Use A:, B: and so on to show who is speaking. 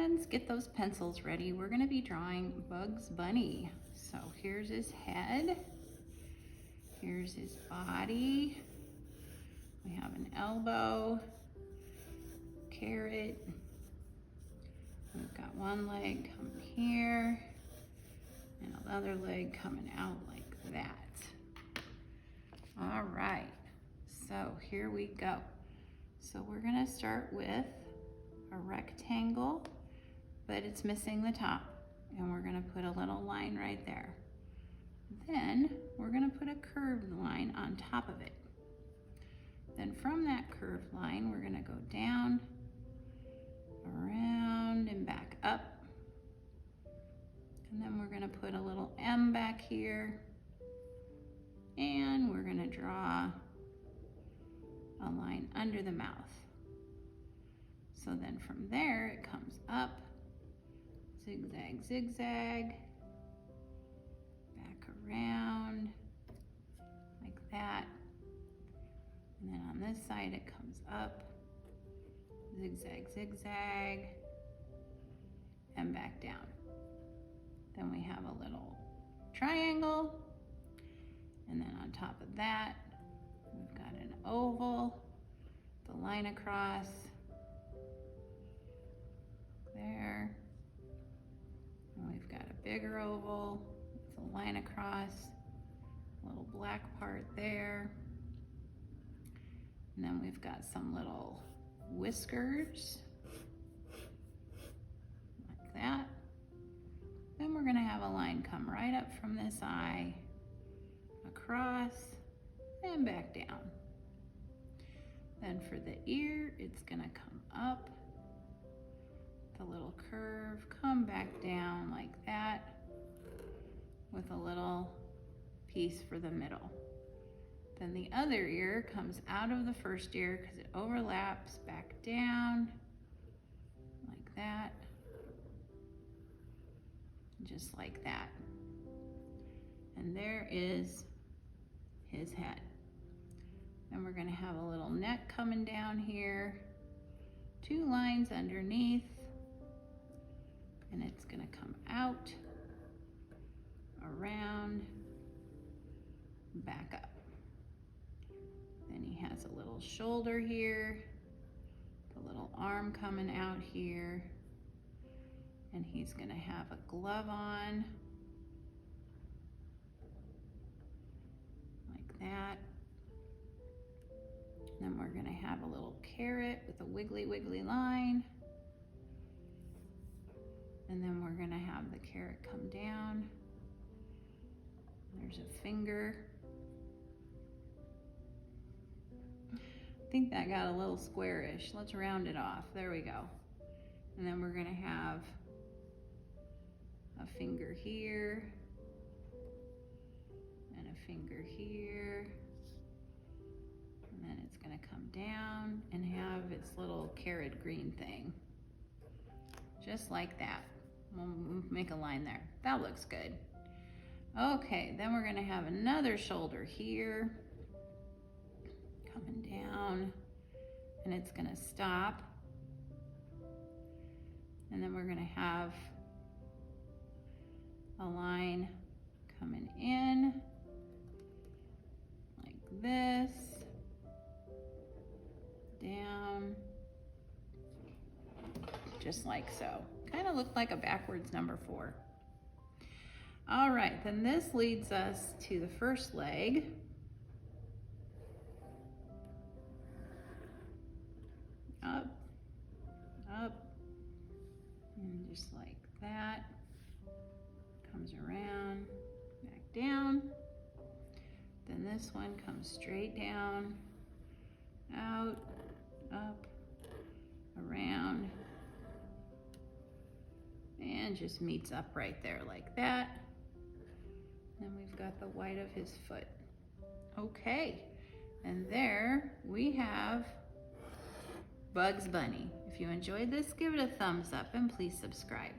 A: friends, get those pencils ready. We're gonna be drawing Bugs Bunny. So here's his head. Here's his body. We have an elbow, carrot. We've got one leg coming here and another leg coming out like that. All right, so here we go. So we're gonna start with a rectangle, but it's missing the top. And we're gonna put a little line right there. Then we're gonna put a curved line on top of it. Then from that curved line, we're gonna go down, around, and back up. And then we're gonna put a little M back here. And we're gonna draw a line under the mouth. So then from there, it comes up, zigzag, zigzag, back around, like that. And then on this side, it comes up, zigzag, zigzag, and back down. Then we have a little triangle. And then on top of that, we've got an oval, the line across, there. And we've got a bigger oval with a line across, a little black part there. And then we've got some little whiskers, like that. Then we're gonna have a line come right up from this eye, across, and back down. Then for the ear, it's gonna come up, the little curve, come back down like that, with a little piece for the middle. Then the other ear comes out of the first ear because it overlaps, back down, like that, just like that. And there is his head. Then we're gonna have a little neck coming down here, 2 lines underneath, and it's gonna come out, around, back up. Then he has a little shoulder here, the little arm coming out here, and he's gonna have a glove on, like that. Then we're gonna have a little carrot with a wiggly, wiggly line. And then we're gonna have the carrot come down. There's a finger. I think that got a little squarish. Let's round it off. There we go. And then we're gonna have a finger here, and a finger here. And then it's gonna come down and have its little carrot green thing. Just like that. We'll make a line there. That looks good. Okay, then we're gonna have another shoulder here, coming down, and it's gonna stop. And then we're gonna have a line coming in, like this, down, just like so. Kind of looked like a backwards number 4. All right, then this leads us to the first leg. Up, up, and just like that. Comes around, back down. Then this one comes straight down, out, up, around, and just meets up right there like that. Then we've got the white of his foot. Okay, and there we have Bugs Bunny. If you enjoyed this, give it a thumbs up and please subscribe.